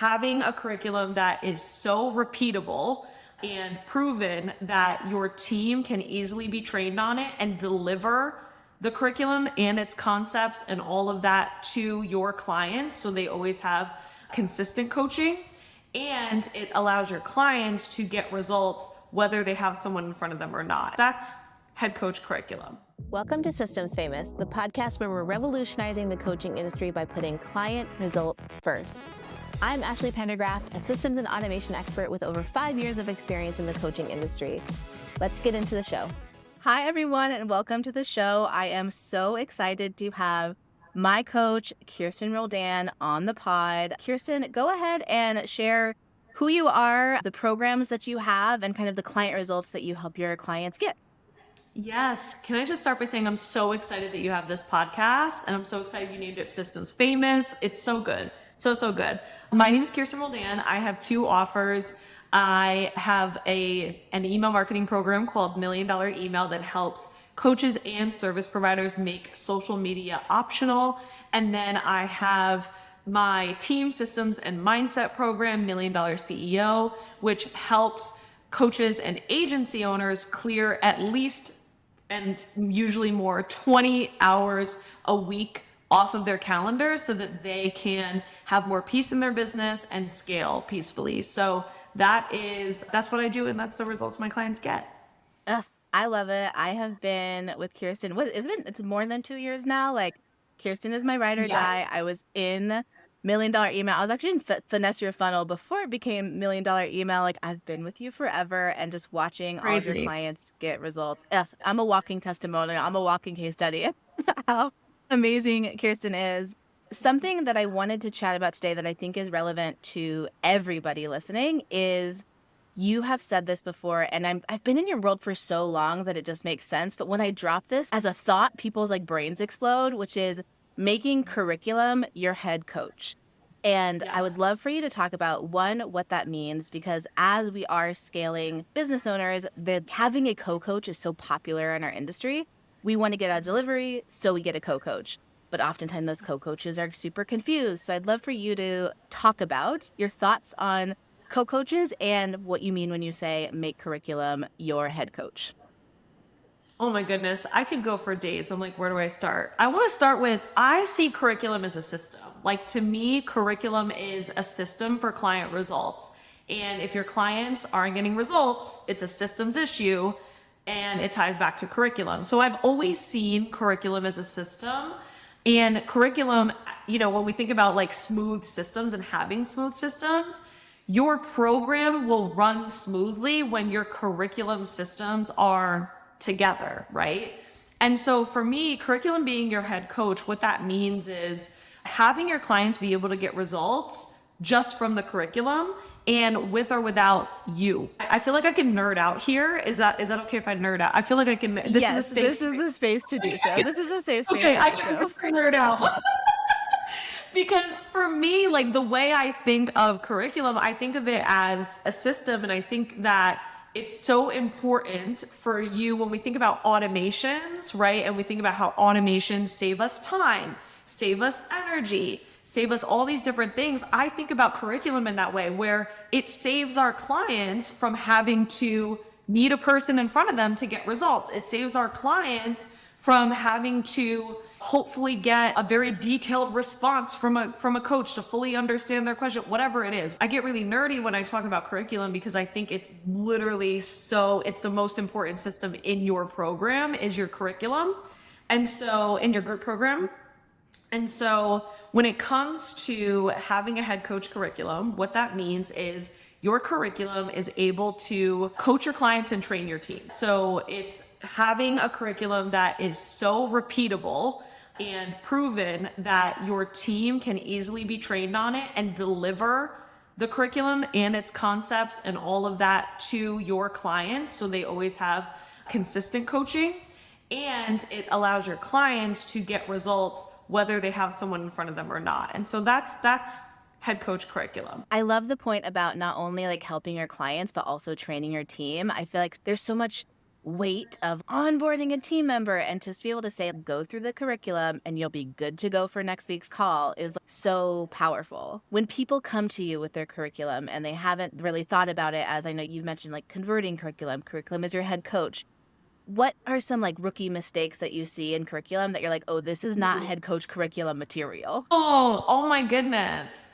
having a curriculum that is so repeatable and proven that your team can easily be trained on it and deliver the curriculum and its concepts and all of that to your clients so they always have consistent coaching. And it allows your clients to get results whether they have someone in front of them or not. That's head coach curriculum. Welcome to Systems Famous, the podcast where we're revolutionizing the coaching industry by putting client results first. I'm Ashley Pendergraft, a systems and automation expert with over 5 years of experience in the coaching industry. Let's get into the show. Hi, everyone, and welcome to the show. I am so excited to have my coach, Kirsten Roldan, on the pod. Kirsten, go ahead and share who you are, the programs that you have, and kind of the client results that you help your clients get. Yes. Can I just start by saying I'm so excited that you have this podcast, and I'm so excited you named it Systems Famous. It's so good. So good. My name is Kirsten Roldan. I have 2 offers. I have an email marketing program called $1 Million Email that helps coaches and service providers make social media optional. And then I have my team systems and mindset program, $1 Million CEO, which helps coaches and agency owners clear at least, and usually more, 20 hours a week off of their calendar so that they can have more peace in their business and scale peacefully. So that's what I do, and that's the results my clients get. I love it. I have been with Kirsten. It's more than 2 years now. Like, Kirsten is my ride or die. I was in $1 Million Email. I was actually in Finesse Your Funnel before it became $1 Million Email. Like, I've been with you forever and just watching all of your clients get results. I'm a walking testimonial. I'm a walking case study. How amazing Kirsten is. Something that I wanted to chat about today that I think is relevant to everybody listening is, you have said this before, and I've been in your world for so long that it just makes sense. But when I drop this as a thought, people's brains explode, which is making curriculum your head coach. And yes. I would love for you to talk about, one, what that means, because as we are scaling business owners, having a co-coach is so popular in our industry. We want to get out delivery, so we get a co-coach. But oftentimes those co-coaches are super confused. So I'd love for you to talk about your thoughts on co-coaches and what you mean when you say make curriculum your head coach. Oh my goodness, I could go for days. I'm like, where do I start? I want to start with, I see curriculum as a system. Like, to me, curriculum is a system for client results. And if your clients aren't getting results, it's a systems issue, and it ties back to curriculum. So I've always seen curriculum as a system. And curriculum, when we think about smooth systems and having smooth systems, your program will run smoothly when your curriculum systems are together, right? And so for me, curriculum being your head coach, what that means is having your clients be able to get results just from the curriculum and with or without you. I feel like I can nerd out here. Is that okay if I nerd out? I feel like I can. This is the space to do so. This is a safe space. Okay, I can nerd out. Because for me, the way I think of curriculum, I think of it as a system. And I think that it's so important for you when we think about automations, right? And we think about how automations save us time, save us energy, save us all these different things. I think about curriculum in that way, where it saves our clients from having to need a person in front of them to get results. It saves our clients from having to hopefully get a very detailed response from a coach to fully understand their question, whatever it is. I get really nerdy when I talk about curriculum because I think it's literally it's the most important system in your program is your curriculum. And so in your group program. And so when it comes to having a head coach curriculum, what that means is your curriculum is able to coach your clients and train your team. So it's having a curriculum that is so repeatable and proven that your team can easily be trained on it and deliver the curriculum and its concepts and all of that to your clients so they always have consistent coaching. And it allows your clients to get results whether they have someone in front of them or not. And so that's head coach curriculum. I love the point about not only helping your clients, but also training your team. I feel like there's so much weight of onboarding a team member, and just be able to say, go through the curriculum and you'll be good to go for next week's call is so powerful. When people come to you with their curriculum and they haven't really thought about it, as I know you mentioned, like converting curriculum is your head coach. What are some like rookie mistakes that you see in curriculum that you're like, oh, this is not head coach curriculum material? Oh my goodness.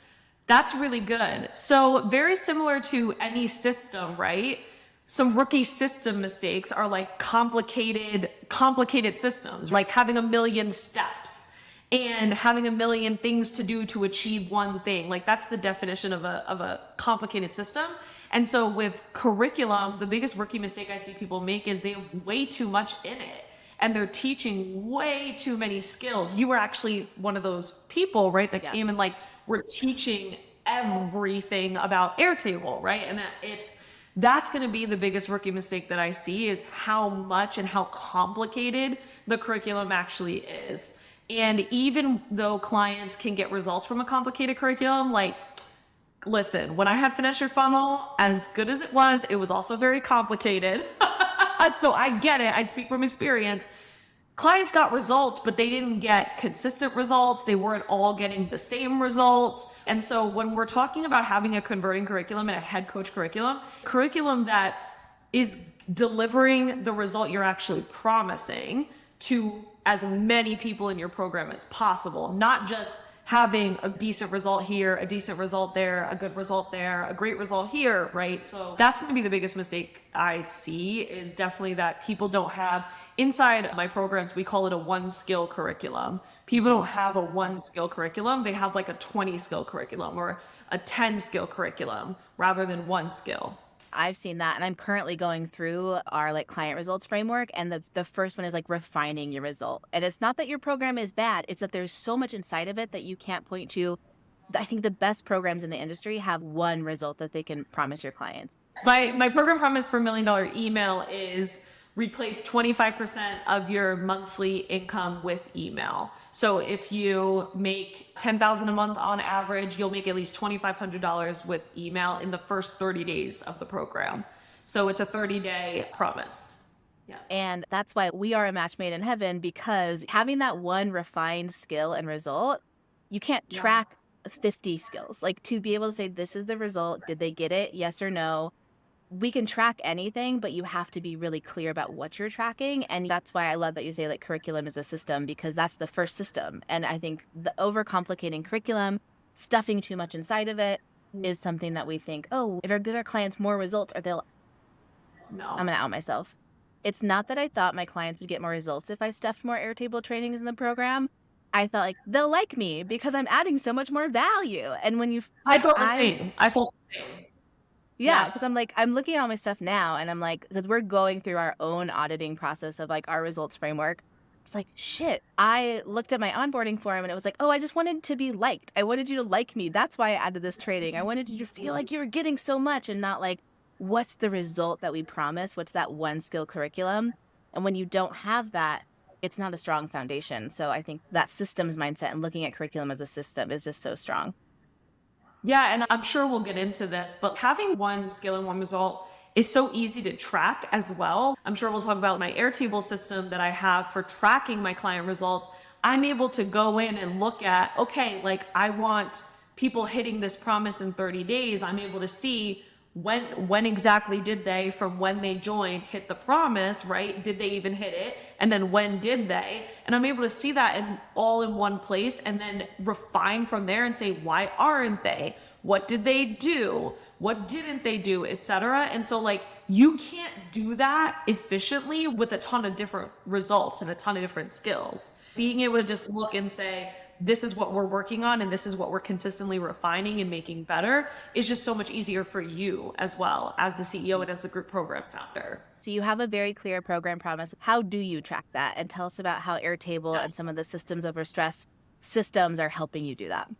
That's really good. So very similar to any system, right? Some rookie system mistakes are like complicated systems, like having a million steps and having a million things to do to achieve one thing. Like that's the definition of a complicated system. And so with curriculum, the biggest rookie mistake I see people make is they have way too much in it. And they're teaching way too many skills. You were actually one of those people, right? That came and like, we're teaching everything about Airtable, right? And that's going to be the biggest rookie mistake that I see is how much and how complicated the curriculum actually is. And even though clients can get results from a complicated curriculum, like, listen, when I had Finish Your Funnel, as good as it was also very complicated. So I get it. I speak from experience. Clients got results, but they didn't get consistent results. They weren't all getting the same results. And so when we're talking about having a converting curriculum and a head coach curriculum that is delivering the result you're actually promising to as many people in your program as possible, not just having a decent result here, a decent result there, a good result there, a great result here, right? So that's going to be the biggest mistake I see is definitely that people don't have, inside my programs, we call it a 1-skill curriculum. People don't have a 1-skill curriculum. They have like a 20-skill curriculum or a 10-skill curriculum rather than 1 skill. I've seen that, and I'm currently going through our like client results framework, and the first one is like refining your result. And it's not that your program is bad, it's that there's so much inside of it that you can't point to. I think the best programs in the industry have one result that they can promise your clients. My program promise for $1 Million Email is replace 25% of your monthly income with email. So if you make $10,000 a month on average, you'll make at least $2,500 with email in the first 30 days of the program. So it's a 30-day promise. Yeah. And that's why we are a match made in heaven, because having that one refined skill and result, you can't track 50 skills. Like to be able to say, this is the result. Did they get it? Yes or no? We can track anything, but you have to be really clear about what you're tracking. And that's why I love that you say like curriculum is a system, because that's the first system. And I think the overcomplicating curriculum, stuffing too much inside of it is something that we think, oh, it'll get our clients more results, or they'll, No. I'm going to out myself. It's not that I thought my clients would get more results if I stuffed more Airtable trainings in the program. I thought like, they'll like me because I'm adding so much more value. And when you, I felt the same. Yeah, because I'm like, I'm looking at all my stuff now, and I'm like, because we're going through our own auditing process of like our results framework. It's like, shit, I looked at my onboarding form and it was like, oh, I just wanted to be liked. I wanted you to like me. That's why I added this training. I wanted you to feel like you were getting so much, and not like, what's the result that we promise? What's that 1-skill curriculum? And when you don't have that, it's not a strong foundation. So I think that systems mindset and looking at curriculum as a system is just so strong. Yeah, and I'm sure we'll get into this, but having 1 skill and 1 result is so easy to track as well. I'm sure we'll talk about my Airtable system that I have for tracking my client results. I'm able to go in and look at, okay, like I want people hitting this promise in 30 days. I'm able to see when exactly did they, from when they joined, hit the promise, right? Did they even hit it? And then when did they? And I'm able to see that all in one place, and then refine from there and say, why aren't they? What did they do? What didn't they do, etc. And so like, you can't do that efficiently with a ton of different results and a ton of different skills. Being able to just look and say, this is what we're working on and this is what we're consistently refining and making better is just so much easier for you as well as the CEO and as the group program founder. So you have a very clear program promise. How do you track that? And tell us about how Airtable and some of the systems over stress systems are helping you do that.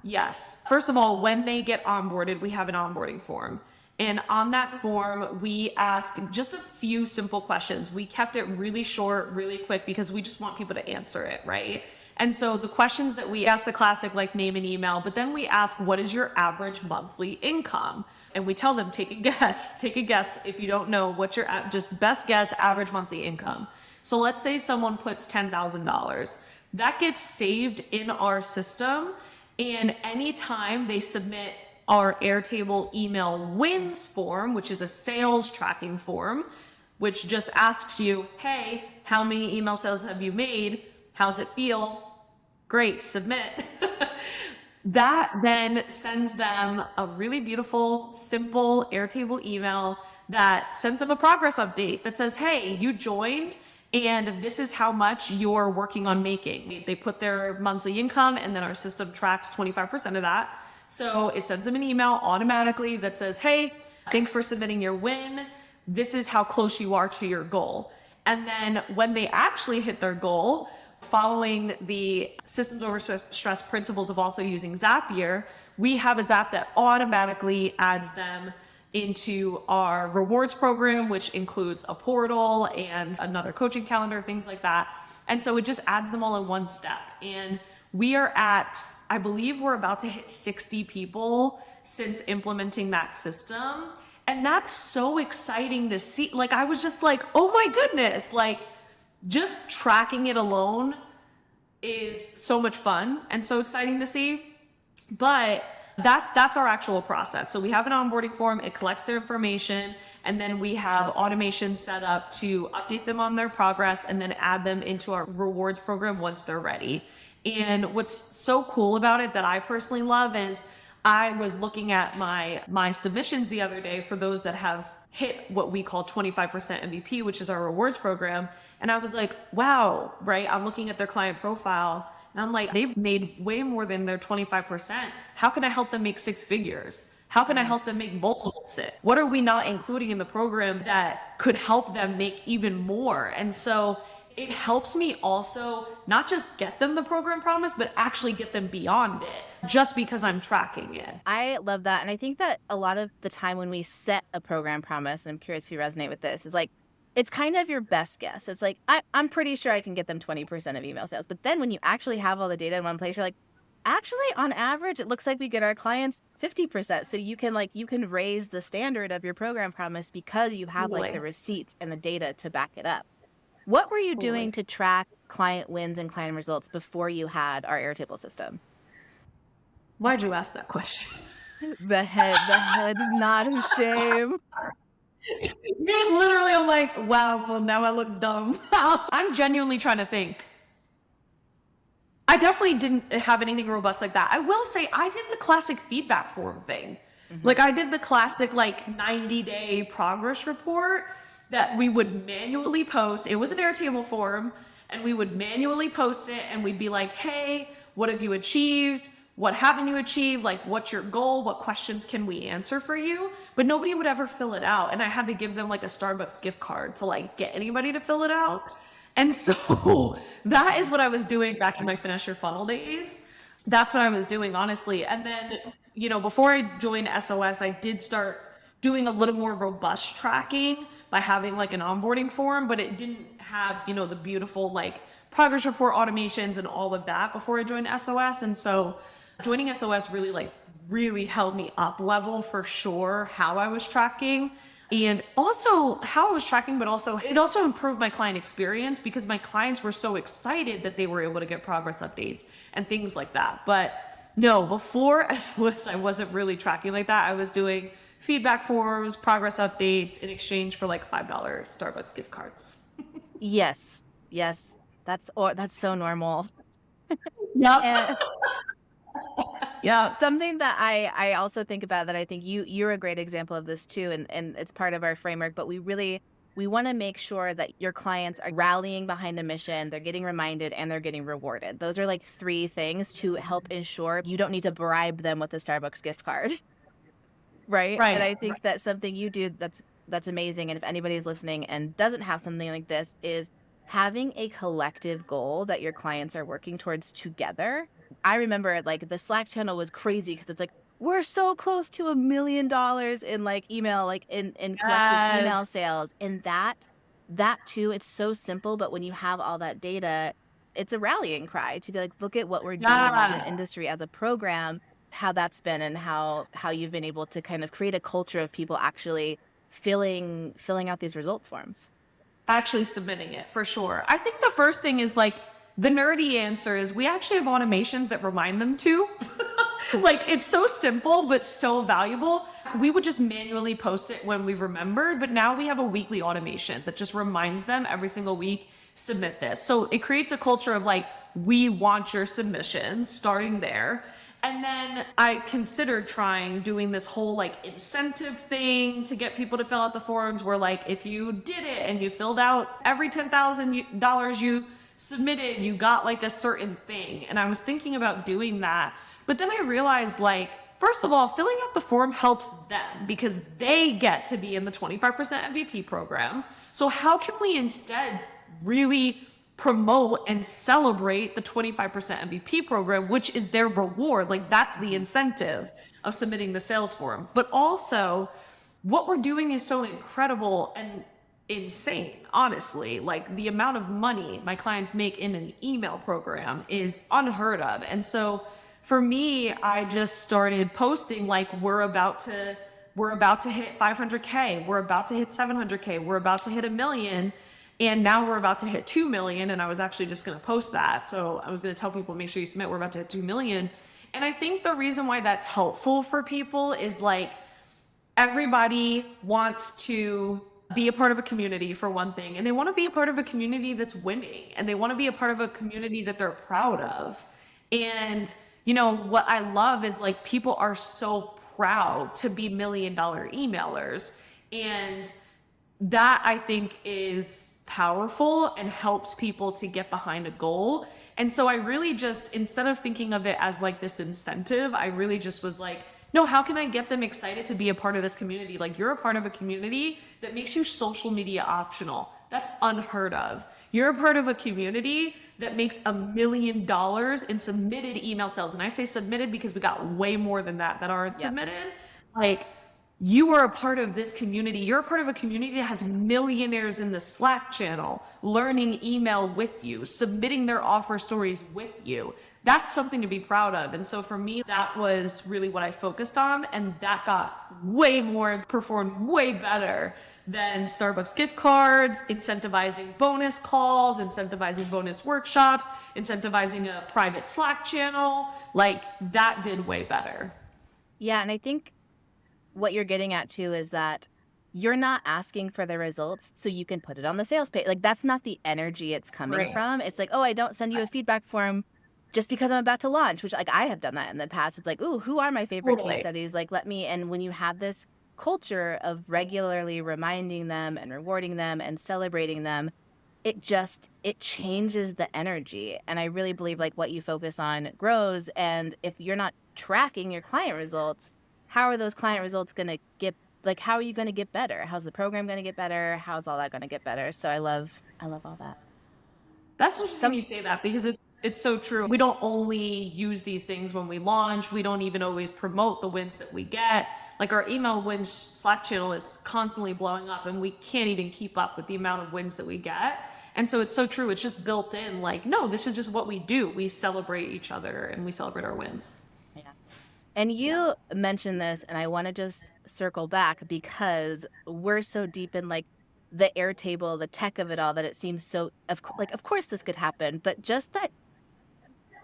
Yes. First of all, when they get onboarded, we have an onboarding form. And on that form, we ask just a few simple questions. We kept it really short, really quick, because we just want people to answer it, right? And so the questions that we ask, the classic like name and email, but then we ask, what is your average monthly income? And we tell them, take a guess. Take a guess. If you don't know, what's your just best guess average monthly income? So let's say someone puts $10,000. That gets saved in our system. And anytime they submit our Airtable email wins form, which is a sales tracking form, which just asks you, hey, how many email sales have you made? How's it feel? Great, submit. That then sends them a really beautiful, simple Airtable email that sends them a progress update that says, hey, you joined and this is how much you're working on making. They put their monthly income and then our system tracks 25% of that. So it sends them an email automatically that says, hey, thanks for submitting your win. This is how close you are to your goal. And then when they actually hit their goal, following the systems over stress principles of also using Zapier, we have a Zap that automatically adds them into our rewards program, which includes a portal and another coaching calendar, things like that. And so it just adds them all in one step. And we are at, I believe we're about to hit 60 people since implementing that system. And that's so exciting to see. Like, I was just like, oh my goodness, like just tracking it alone is so much fun and so exciting to see. But that's our actual process. So we have an onboarding form, it collects their information, and then we have automation set up to update them on their progress and then add them into our rewards program once they're ready. And what's so cool about it that I personally love is I was looking at my submissions the other day for those that have hit what we call 25% MVP, which is our rewards program. And I was like, wow, right? I'm looking at their client profile and I'm like, they've made way more than their 25%. How can I help them make six figures? How can I help them make multiple six? What are we not including in the program that could help them make even more? And so it helps me also not just get them the program promise, but actually get them beyond it just because I'm tracking it. I love that. And I think that a lot of the time when we set a program promise, and I'm curious if you resonate with this, is like, it's kind of your best guess. It's like, I'm pretty sure I can get them 20% of email sales. But then when you actually have all the data in one place, you're like, actually, on average, it looks like we get our clients 50%. So you can raise the standard of your program promise because you have like the receipts and the data to back it up. What were you doing to track client wins and client results before you had our Airtable system? Why'd you ask that question? The head nod of shame. Me literally, I'm like, wow, well, now I look dumb. I'm genuinely trying to think. I definitely didn't have anything robust like that. I will say I did the classic feedback form thing. Mm-hmm. Like I did the classic like 90-day progress report that we would manually post. It was an Airtable form and we would manually post it and we'd be like, hey, what have you achieved? What haven't you achieved? Like, what's your goal? What questions can we answer for you? But nobody would ever fill it out. And I had to give them like a Starbucks gift card to like get anybody to fill it out. And so that is what I was doing back in my Finish Your Funnel days. That's what I was doing, honestly. And then, you know, before I joined SOS, I did start doing a little more robust tracking by having like an onboarding form, but it didn't have, you know, the beautiful like progress report automations and all of that before I joined SOS. And so joining SOS really held me up level for sure how I was tracking. And also how I was tracking, but also it also improved my client experience because my clients were so excited that they were able to get progress updates and things like that. But no, before SOS, I wasn't really tracking like that. I was doing feedback forms, progress updates in exchange for like $5 Starbucks gift cards. Yes. That's so normal. Yep. Yeah. Something that I also think about that I think you're a great example of this too, and it's part of our framework, but we want to make sure that your clients are rallying behind a mission, they're getting reminded, and they're getting rewarded. Those are like three things to help ensure you don't need to bribe them with a Starbucks gift card. Right? And I think that's something you do that's amazing. And if anybody's listening and doesn't have something like this, is having a collective goal that your clients are working towards together. I remember like the Slack channel was crazy because it's like, we're so close to $1 million in like email, like in collective email sales. And that too, it's so simple. But when you have all that data, it's a rallying cry to be like, look at what we're doing as an Yeah. industry, as a program, how that's been, and how you've been able to kind of create a culture of people actually filling out these results forms. Actually submitting it for sure. I think the first thing is like the nerdy answer is we actually have automations that remind them to. Like it's so simple but so valuable. We would just manually post it when we remembered, but now we have a weekly automation that just reminds them every single week, submit this. So it creates a culture of like, we want your submissions, starting there. And then I considered trying doing this whole like incentive thing to get people to fill out the forms where like if you did it and you filled out every $10,000 you submitted, you got like a certain thing. And I was thinking about doing that. But then I realized like, first of all, filling out the form helps them because they get to be in the 25% MVP program. So how can we instead really promote and celebrate the 25% MVP program, which is their reward? Like that's the incentive of submitting the sales form. But also what we're doing is so incredible and insane, honestly. Like the amount of money my clients make in an email program is unheard of. And so for me, I just started posting like we're about to hit 500K, we're about to hit 700K, we're about to hit 1 million. And now we're about to hit 2 million. And I was actually just going to post that. So I was going to tell people, make sure you submit. We're about to hit 2 million. And I think the reason why that's helpful for people is like everybody wants to be a part of a community for one thing. And they want to be a part of a community that's winning. And they want to be a part of a community that they're proud of. And, you know, what I love is like people are so proud to be $1 million emailers. And that I think is powerful and helps people to get behind a goal. And so I really just, instead of thinking of it as like this incentive, I really just was like, no, how can I get them excited to be a part of this community? Like you're a part of a community that makes you social media optional. That's unheard of. You're a part of a community that makes $1 million in submitted email sales. And I say submitted because we got way more than that aren't submitted. Like you are a part of this community. You're a part of a community that has millionaires in the Slack channel, learning email with you, submitting their offer stories with you. That's something to be proud of. And so for me, that was really what I focused on. And that got way more, performed way better than Starbucks gift cards, incentivizing bonus calls, incentivizing bonus workshops, incentivizing a private Slack channel. Like that did way better. Yeah. And I think what you're getting at too is that you're not asking for the results so you can put it on the sales page. Like that's not the energy it's coming from. It's like, oh, I don't send you a feedback form just because I'm about to launch, which like I have done that in the past. It's like, ooh, who are my favorite case studies? Like let me, and when you have this culture of regularly reminding them and rewarding them and celebrating them, it changes the energy. And I really believe like what you focus on grows. And if you're not tracking your client results, how are those client results going to get, like, how are you going to get better? How's the program going to get better? How's all that going to get better? So I love all that. That's interesting you say that because it's so true. We don't only use these things when we launch. We don't even always promote the wins that we get. Like our email wins Slack channel is constantly blowing up and we can't even keep up with the amount of wins that we get. And so it's so true. It's just built in like, no, this is just what we do. We celebrate each other and we celebrate our wins. Yeah. And you mentioned this, and I want to just circle back because we're so deep in like the Airtable, the tech of it all, that it seems so of course this could happen, but just that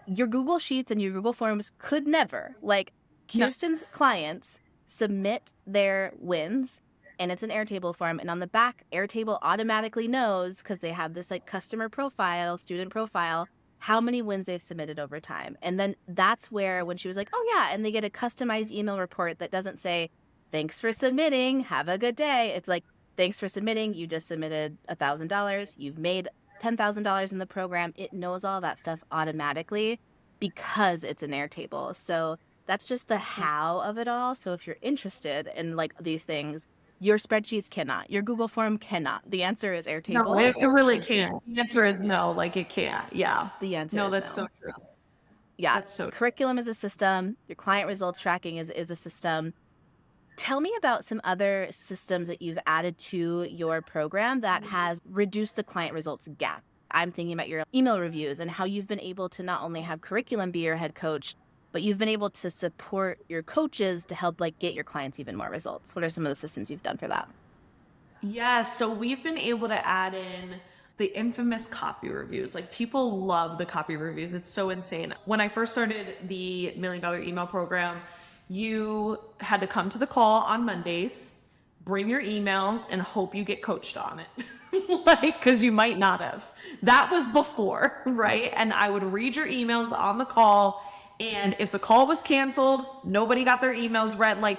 your Google Sheets and your Google Forms could never, like Kirsten's clients submit their wins and it's an Airtable form, and on the back Airtable automatically knows, because they have this like customer profile, student profile, how many wins they've submitted over time. And then that's where when she was like, oh yeah, and they get a customized email report that doesn't say thanks for submitting, have a good day. It's like, thanks for submitting, you just submitted $1,000, you've made $10,000 in the program. It knows all that stuff automatically because it's an Airtable. So that's just the how of it all. So if you're interested in like these things, your spreadsheets cannot, your Google form cannot. The answer is Airtable. No, it really can't. The answer is no, like it can't. Yeah. The answer no, is that's no. so true. Yeah. That's so curriculum is a system. Your client results tracking is a system. Tell me about some other systems that you've added to your program that has reduced the client results gap. I'm thinking about your email reviews and how you've been able to not only have curriculum be your head coach, but you've been able to support your coaches to help like get your clients even more results. What are some of the systems you've done for that? Yeah, so we've been able to add in the infamous copy reviews. Like people love the copy reviews. It's so insane. When I first started the $1 Million Email Program, you had to come to the call on Mondays, bring your emails, and hope you get coached on it. Like, because you might not have. That was before, right? And I would read your emails on the call. And if the call was canceled, nobody got their emails read. Like,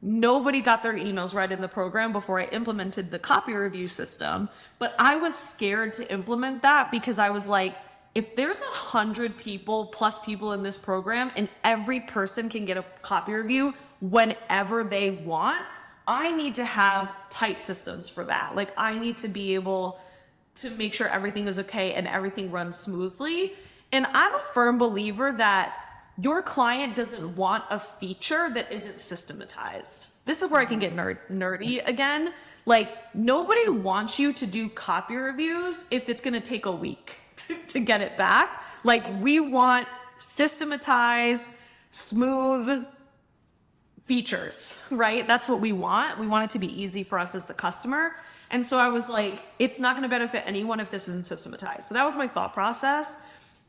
nobody got their emails read in the program before I implemented the copy review system. But I was scared to implement that because I was like, if there's 100 people plus people in this program and every person can get a copy review whenever they want, I need to have tight systems for that. Like I need to be able to make sure everything is okay and everything runs smoothly. And I'm a firm believer that your client doesn't want a feature that isn't systematized. This is where I can get nerdy again. Like nobody wants you to do copy reviews if it's going to take a week to get it back. Like we want systematized, smooth features, right? That's what we want. We want it to be easy for us as the customer. And so I was like, it's not going to benefit anyone if this isn't systematized. So that was my thought process.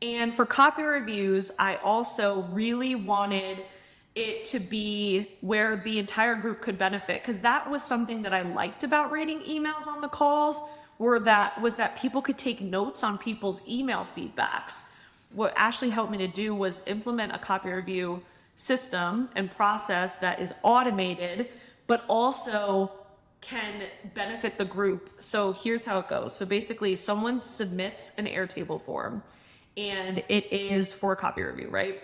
And for copy reviews, I also really wanted it to be where the entire group could benefit, because that was something that I liked about reading emails on the calls, was that people could take notes on people's email feedbacks. What Ashley helped me to do was implement a copy review system and process that is automated, but also can benefit the group. So here's how it goes. So basically someone submits an Airtable form and it is for a copy review, right?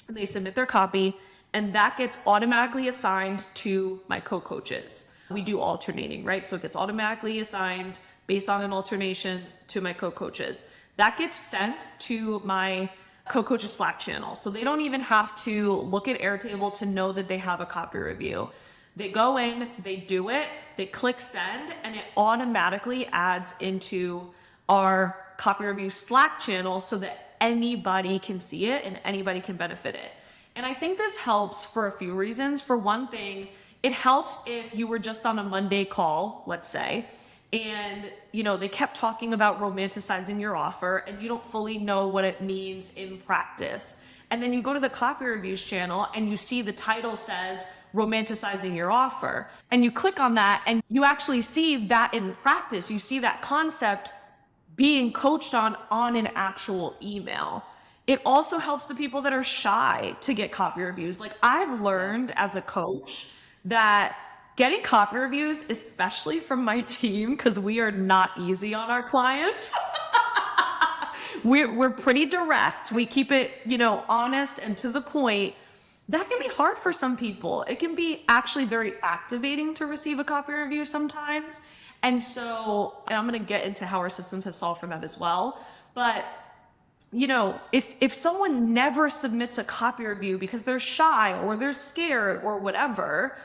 And they submit their copy and that gets automatically assigned to my co-coaches. We do alternating, right? So it gets automatically assigned based on an alternation to my co-coaches. That gets sent to my co-coaches Slack channel. So they don't even have to look at Airtable to know that they have a copy review. They go in, they do it, they click send, and it automatically adds into our copy review Slack channel so that anybody can see it and anybody can benefit it. And I think this helps for a few reasons. For one thing, it helps if you were just on a Monday call, let's say, and they kept talking about romanticizing your offer and you don't fully know what it means in practice. And then you go to the copy reviews channel and you see the title says romanticizing your offer. And you click on that and you actually see that in practice. You see that concept being coached on an actual email. It also helps the people that are shy to get copy reviews. Like I've learned as a coach that getting copy reviews, especially from my team, because we are not easy on our clients. We're pretty direct. We keep it, honest and to the point. That can be hard for some people. It can be actually very activating to receive a copy review sometimes. And I'm going to get into how our systems have solved for that as well. But, if someone never submits a copy review because they're shy or they're scared or whatever,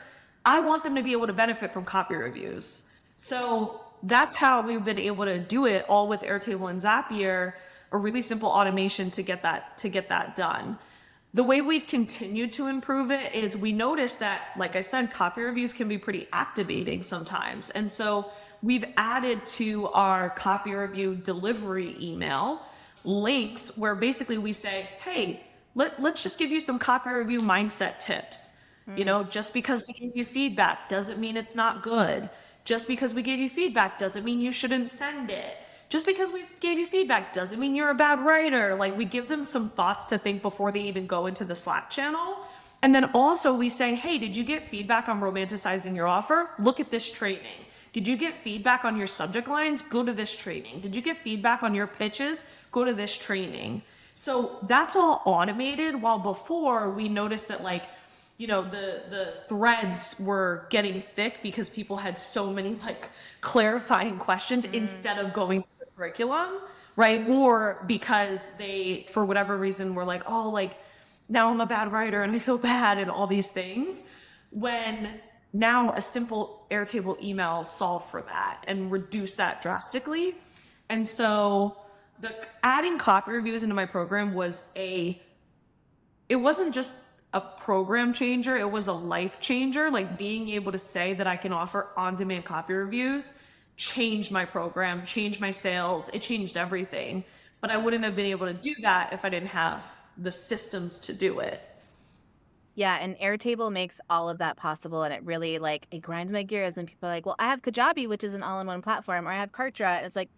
I want them to be able to benefit from copy reviews. So that's how we've been able to do it all with Airtable and Zapier, a really simple automation to get that done. The way we've continued to improve it is we noticed that, like I said, copy reviews can be pretty activating sometimes. And so we've added to our copy review delivery email links where basically we say, hey, let's just give you some copy review mindset tips. Just because we give you feedback doesn't mean it's not good. Just because we gave you feedback doesn't mean you shouldn't send it. Just because we gave you feedback doesn't mean you're a bad writer. Like we give them some thoughts to think before they even go into the Slack channel. And then also we say, hey, did you get feedback on romanticizing your offer? Look at this training. Did you get feedback on your subject lines? Go to this training. Did you get feedback on your pitches? Go to this training. So that's all automated, while before we noticed that the threads were getting thick because people had so many clarifying questions instead of going to the curriculum, right? Or because they, for whatever reason, were now I'm a bad writer and I feel bad and all these things. When now a simple Airtable email solved for that and reduced that drastically. And so Adding copy reviews into my program it wasn't just a program changer, it was a life changer. Like being able to say that I can offer on-demand copy reviews changed my program, changed my sales, it changed everything. But I wouldn't have been able to do that if I didn't have the systems to do it. Yeah, and Airtable makes all of that possible, and it really like it grinds my gears when people are like, "Well, I have Kajabi, which is an all-in-one platform, or I have Kartra," and it's like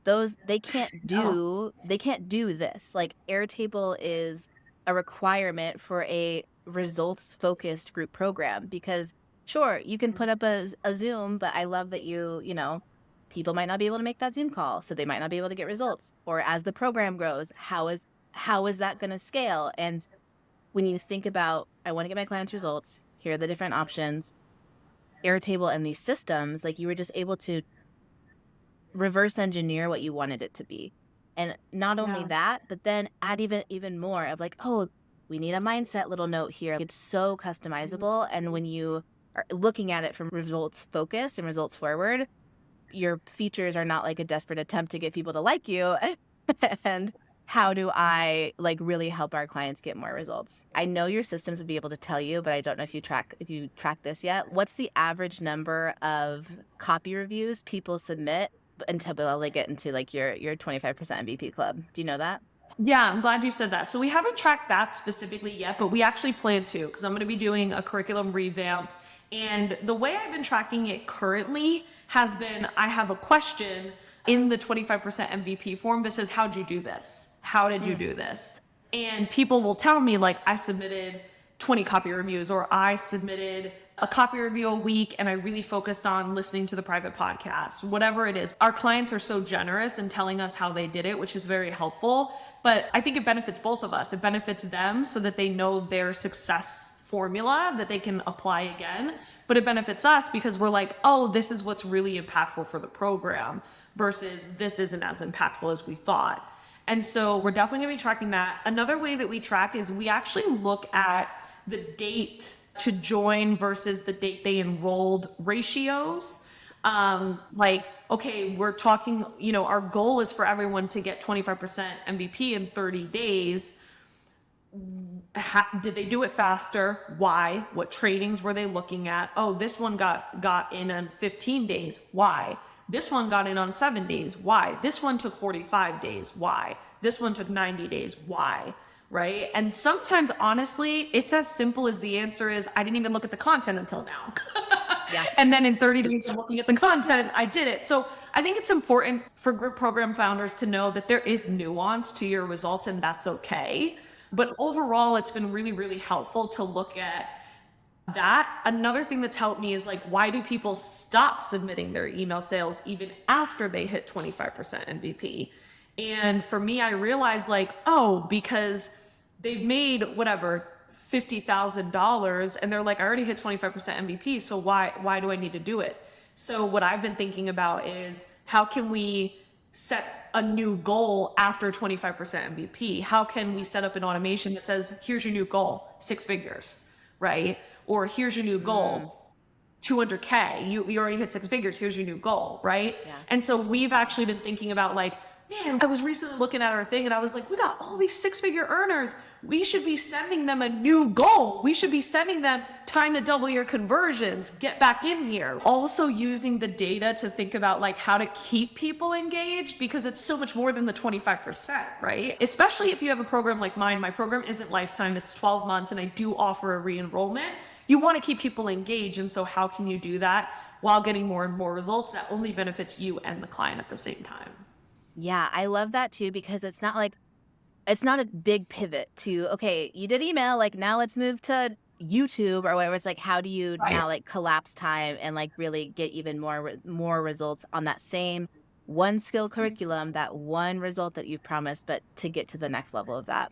those Oh, they can't do this. Like Airtable is a requirement for a results-focused group program because sure, you can put up a Zoom, but I love that you know, people might not be able to make that Zoom call, so they might not be able to get results. Or as the program grows, how is that going to scale? And when you think about, I want to get my clients results, here are the different options, Airtable and these systems, like you were just able to reverse engineer what you wanted it to be. And not only yeah. that, but then add even more of like, oh, we need a mindset little note here. It's so customizable. And when you are looking at it from results focused and results forward, your features are not like a desperate attempt to get people to like you. And how do I like really help our clients get more results? I know your systems would be able to tell you, but I don't know if you track this yet. What's the average number of copy reviews people submit until they get into like your 25% MVP club? Do you know that? Yeah, I'm glad you said that. So we haven't tracked that specifically yet, but we actually plan to because I'm going to be doing a curriculum revamp. And the way I've been tracking it currently has been I have a question in the 25% MVP form that says, how'd you do this? How did you do this? And people will tell me, like, I submitted 20 copy reviews, or I submitted a copy review a week and I really focused on listening to the private podcast, whatever it is. Our clients are so generous in telling us how they did it, which is very helpful. But I think it benefits both of us. It benefits them so that they know their success formula that they can apply again. But it benefits us because we're like, oh, this is what's really impactful for the program versus this isn't as impactful as we thought. And so we're definitely going to be tracking that. Another way that we track is we actually look at the date to join versus the date they enrolled ratios. Like, okay, we're talking, you know, our goal is for everyone to get 25% MVP in 30 days. Did they do it faster? Why? What trainings were they looking at? Oh, this one got in 15 days. Why? This one got in on 7 days. Why? This one took 45 days. Why? This one took 90 days. Why? Right? And sometimes, honestly, it's as simple as the answer is, I didn't even look at the content until now. Yeah. And then in 30 days of looking at the content, I did it. So I think it's important for group program founders to know that there is nuance to your results and that's okay. But overall, it's been really, really helpful to look at that. Another thing that's helped me is like, why do people stop submitting their email sales even after they hit 25% MVP? And for me, I realized like, oh, because they've made whatever $50,000 and they're like, I already hit 25% MVP, so why do I need to do it? So what I've been thinking about is how can we set a new goal after 25% MVP? How can we set up an automation that says, here's your new goal, 6 figures, right? Or here's your new goal, 200K. You already hit 6 figures. Here's your new goal, right? Yeah. And so we've actually been thinking about like, man, I was recently looking at our thing and I was like, we got all these 6-figure earners. We should be sending them a new goal. We should be sending them time to double your conversions. Get back in here. Also using the data to think about like how to keep people engaged because it's so much more than the 25%, right? Especially if you have a program like mine. My program isn't lifetime. It's 12 months and I do offer a re-enrollment. You want to keep people engaged. And so how can you do that while getting more and more results that only benefits you and the client at the same time? Yeah, I love that too because it's not a big pivot to, okay, you did email, like now let's move to YouTube or whatever. It's like, how do you Right. now like collapse time and like really get even more results on that same one skill curriculum, that one result that you've promised, but to get to the next level of that.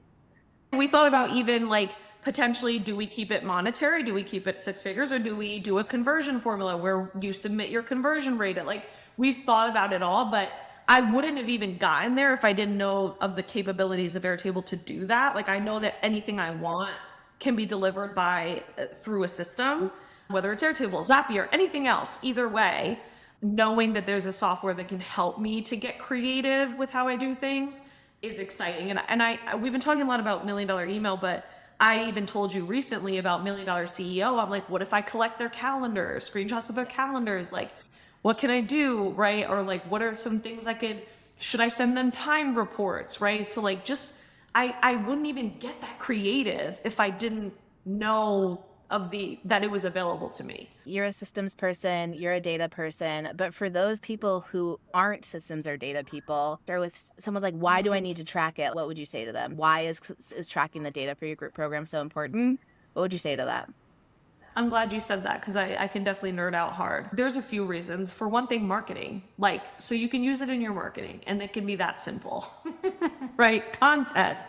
We thought about even like potentially, do we keep it monetary? Do we keep it 6 figures or do we do a conversion formula where you submit your conversion rate at like, we've thought about it all, but I wouldn't have even gotten there if I didn't know of the capabilities of Airtable to do that. Like I know that anything I want can be delivered by through a system, whether it's Airtable, Zapier, anything else, either way. knowing that there's a software that can help me to get creative with how I do things is exciting. And we've been talking a lot about $1 Million Email, but I even told you recently about $1 Million CEO. I'm like, what if I collect their calendars, screenshots of their calendars? Like, what can I do, right? Or like, what are some things should I send them time reports, right? So like, I wouldn't even get that creative if I didn't know that it was available to me. You're a systems person, you're a data person, but for those people who aren't systems or data people, or if someone's like, why do I need to track it? What would you say to them? Why is tracking the data for your group program so important? What would you say to that? I'm glad you said that because I can definitely nerd out hard. There's a few reasons. For one thing, marketing. Like, so you can use it in your marketing and it can be that simple, right? Content.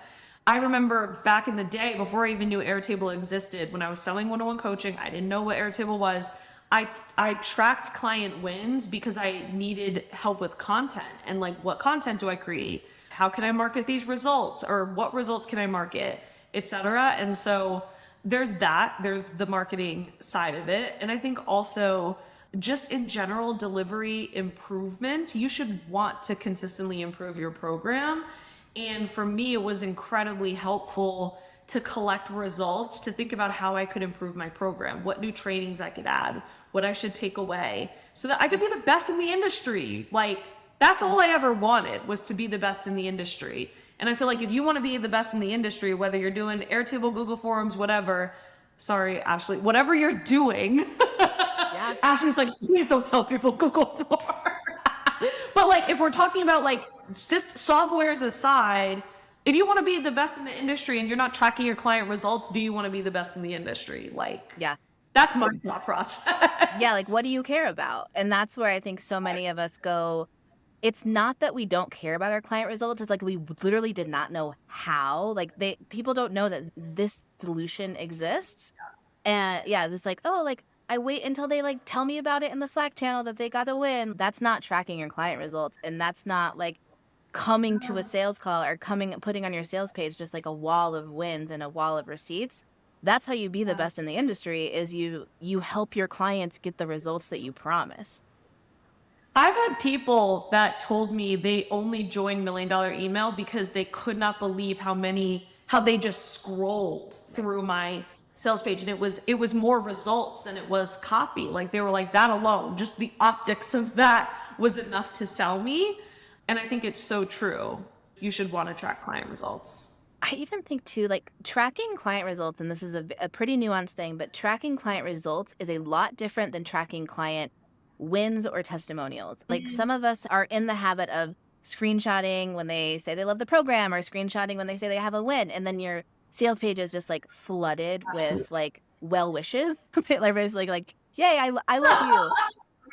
I remember back in the day, before I even knew Airtable existed, when I was selling one-on-one coaching, I didn't know what Airtable was. I tracked client wins because I needed help with content and like, what content do I create? How can I market these results, or what results can I market, etc. And so there's the marketing side of it. And I think also just in general delivery improvement, you should want to consistently improve your program. And for me, it was incredibly helpful to collect results, to think about how I could improve my program, what new trainings I could add, what I should take away, so that I could be the best in the industry. Like, that's all I ever wanted, was to be the best in the industry. And I feel like if you want to be the best in the industry, whether you're doing Airtable, Google Forms, whatever, sorry, Ashley, whatever you're doing, Yeah. Ashley's like, please don't tell people Google Forms. But like, if we're talking about like just softwares aside, if you want to be the best in the industry and you're not tracking your client results, do you want to be the best in the industry? Like, Yeah. that's my thought process. Yeah. Like, what do you care about? And that's where I think so many of us go. It's not that we don't care about our client results. It's like we literally did not know how. Like, people don't know that this solution exists. And yeah, it's like, oh, like I wait until they like tell me about it in the Slack channel that they got a win. That's not tracking your client results. And that's not like coming to a sales call or putting on your sales page just like a wall of wins and a wall of receipts. That's how you be the best in the industry, is you help your clients get the results that you promise. I've had people that told me they only joined $1 Million Email because they could not believe how they just scrolled through my sales page, and it was more results than it was copy. Like, they were like, that alone, just the optics of that was enough to sell me. And I think it's so true. You should want to track client results. I even think too, like tracking client results, and this is a pretty nuanced thing, but tracking client results is a lot different than tracking client wins or testimonials. Like, some of us are in the habit of screenshotting when they say they love the program, or screenshotting when they say they have a win. And then your sales page is just like flooded with like well wishes. Everybody's like, yay, I love you.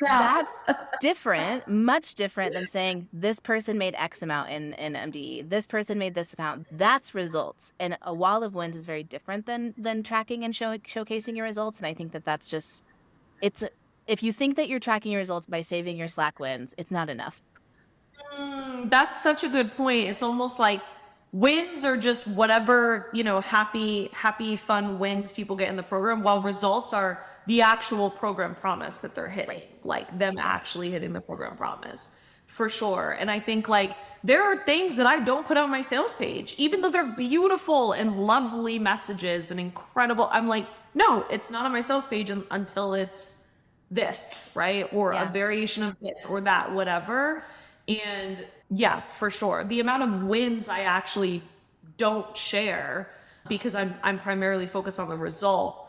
Yeah. That's different, much different than saying this person made X amount in MDE. This person made this amount. That's results. And a wall of wins is very different than tracking and showcasing your results. And I think that's just, if you think that you're tracking your results by saving your Slack wins, it's not enough. That's such a good point. It's almost like wins are just whatever, happy, fun wins people get in the program, while results are the actual program promise that they're hitting, like them actually hitting the program promise, for sure. And I think like there are things that I don't put on my sales page, even though they're beautiful and lovely messages and incredible. I'm like, no, it's not on my sales page until it's this, right? Or a variation of this or that, whatever. And yeah, for sure. The amount of wins I actually don't share because I'm primarily focused on the result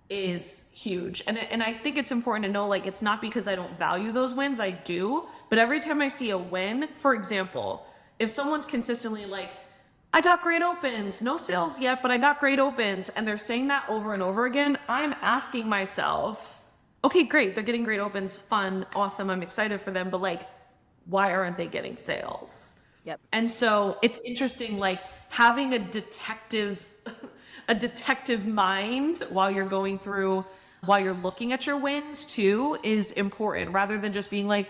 is huge. And I think it's important to know, like, it's not because I don't value those wins, I do, but every time I see a win, for example, if someone's consistently like, I got great opens, no sales yet, but I got great opens, and they're saying that over and over again, I'm asking myself, okay, great, they're getting great opens, fun, awesome, I'm excited for them, but like, why aren't they getting sales? Yep. And so it's interesting, like having a detective mind while you're looking at your wins too is important, rather than just being like,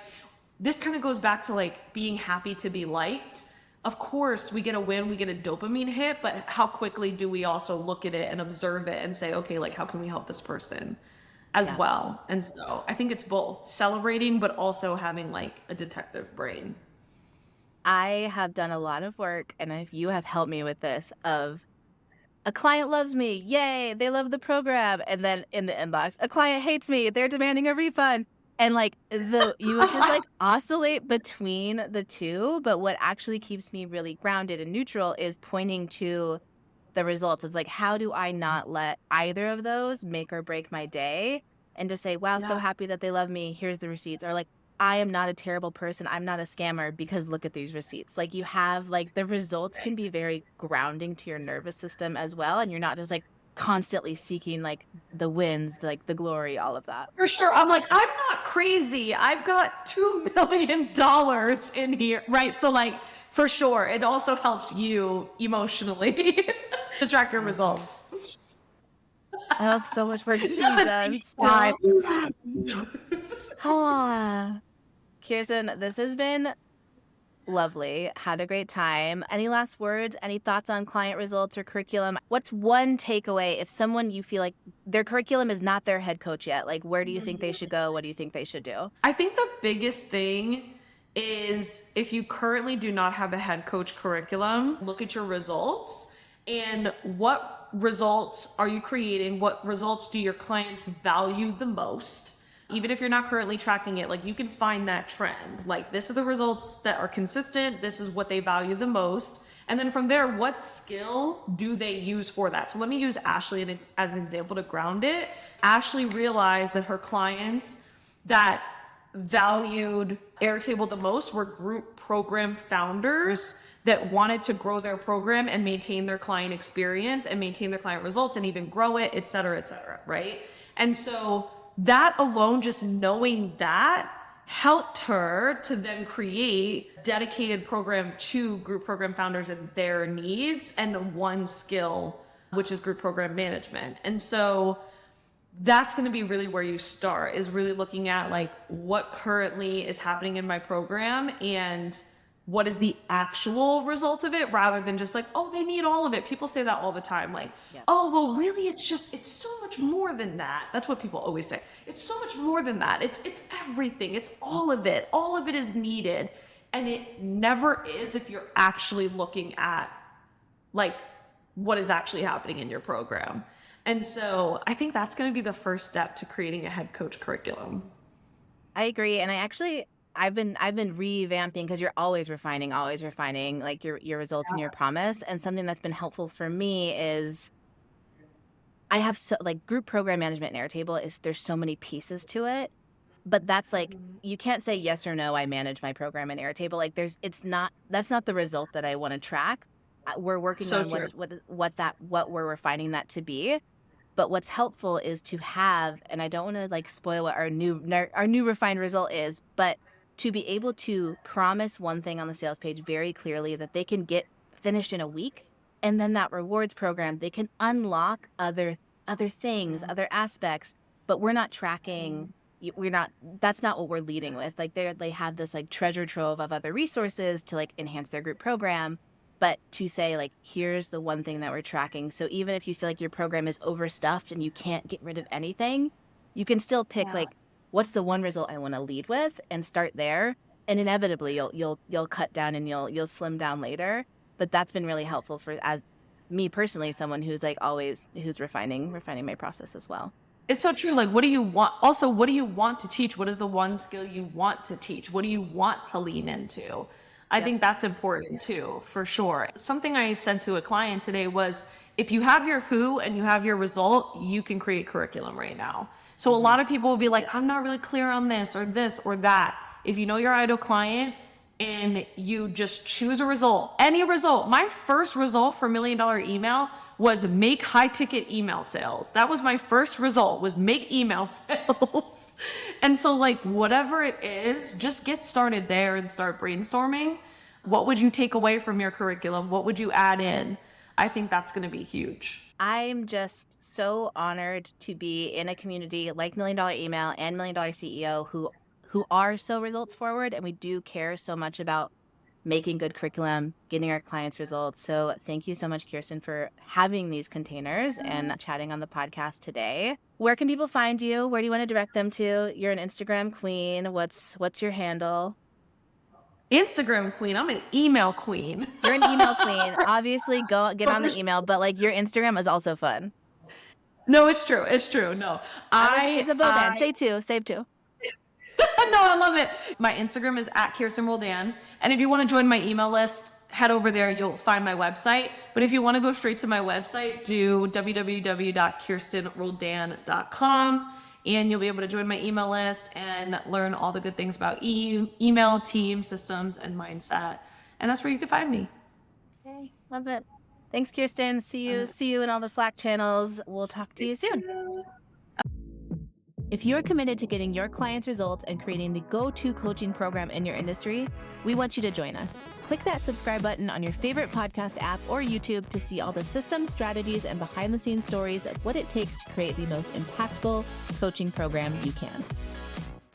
this kind of goes back to like being happy to be liked. Of course, we get a win, we get a dopamine hit, but how quickly do we also look at it and observe it and say, okay, like, how can we help this person? as Yeah. well. And so I think it's both celebrating, but also having like a detective brain. I have done a lot of work, and if you have helped me with this, of a client loves me, yay, they love the program, and then in the inbox, a client hates me, they're demanding a refund. And like you would just like oscillate between the two, but what actually keeps me really grounded and neutral is pointing to the results. It's like, how do I not let either of those make or break my day? And to say, wow, so Yeah. happy that they love me. Here's the receipts. Or like, I am not a terrible person. I'm not a scammer because look at these receipts. Like you have like the results can be very grounding to your nervous system as well. And you're not just like constantly seeking like the wins, like the glory, all of that. For sure. I'm like, I'm not crazy. I've got $2 million in here. Right. So like for sure, it also helps you emotionally to track your Yeah. results. I have so much work to You be have a done deep dive. still. Ah. Kirsten, this has been lovely. Had a great time. Any last words? Any thoughts on client results or curriculum? What's one takeaway if someone you feel like their curriculum is not their head coach yet? Like, where do you think they should go? What do you think they should do? I think the biggest thing is if you currently do not have a head coach curriculum, look at your results and what results are you creating? What results do your clients value the most? Even if you're not currently tracking it, like you can find that trend. Like this are the results that are consistent. This is what they value the most. And then from there, what skill do they use for that? So let me use Ashley as an example to ground it. Ashley realized that her clients that valued Airtable the most were group program founders that wanted to grow their program and maintain their client experience and maintain their client results and even grow it, et cetera, right? And so that alone, just knowing that, helped her to then create dedicated program to group program founders and their needs and one skill, which is group program management. And so that's going to be really where you start, is really looking at like what currently is happening in my program and what is the actual result of it, rather than just like, oh, they need all of it. People say that all the time, like, Yeah. oh, well, really, it's so much more than that. That's what people always say. It's so much more than that. It's everything. It's all of it. All of it is needed. And it never is if you're actually looking at like what is actually happening in your program. And so I think that's going to be the first step to creating a head coach curriculum. I agree. And I've been revamping because you're always refining like your results and your promise. And something that's been helpful for me is I have so like group program management in Airtable is there's so many pieces to it. But that's like you can't say yes or no, I manage my program in Airtable. Like that's not the result that I want to track. We're working So on true. what we're refining that to be. But what's helpful is to have, and I don't want to like spoil what our new refined result is, but to be able to promise one thing on the sales page very clearly that they can get finished in a week, and then that rewards program they can unlock other things, other aspects, but we're not tracking. We're not. That's not what we're leading with. Like they have this like treasure trove of other resources to like enhance their group program, but to say like here's the one thing that we're tracking. So even if you feel like your program is overstuffed and you can't get rid of anything, you can still pick like what's the one result I want to lead with and start there. And inevitably you'll cut down and you'll slim down later. But that's been really helpful for as me personally, someone who's like always who's refining my process as well. It's so true. Like, what do you want? Also, what do you want to teach? What is the one skill you want to teach? What do you want to lean into? I Yep. think that's important too, for sure. Something I said to a client today was, if you have your who and you have your result, you can create curriculum right now. So a Mm-hmm. lot of people will be like, I'm not really clear on this or that. If you know your ideal client and you just choose a result, any result. My first result for $1 Million Email was make high ticket email sales. That was my first result, was make email sales. And so like whatever it is, just get started there and start brainstorming. What would you take away from your curriculum? What would you add in? I think that's going to be huge. I'm just so honored to be in a community like $1 Million Email and $1 Million CEO who are so results forward, and we do care so much about making good curriculum, getting our clients results. So thank you so much, Kirsten, for having these containers and chatting on the podcast today. Where can people find you? Where do you want to direct them to? You're an Instagram queen. What's your handle? Instagram queen. I'm an email queen. You're an email queen. Obviously, go get on the email, but like your Instagram is also fun. No, it's true. It's true. No, It's a both and. Save two. No, I love it. My Instagram is at Kirsten Roldan. And if you want to join my email list, head over there. You'll find my website. But if you want to go straight to my website, do www.kirstenroldan.com. And you'll be able to join my email list and learn all the good things about email, team, systems, and mindset. And that's where you can find me. Okay, love it. Thanks, Kirsten. See you in all the Slack channels. We'll talk to you soon. If you're committed to getting your clients results and creating the go-to coaching program in your industry, we want you to join us. Click that subscribe button on your favorite podcast app or YouTube to see all the systems, strategies, and behind-the-scenes stories of what it takes to create the most impactful coaching program you can.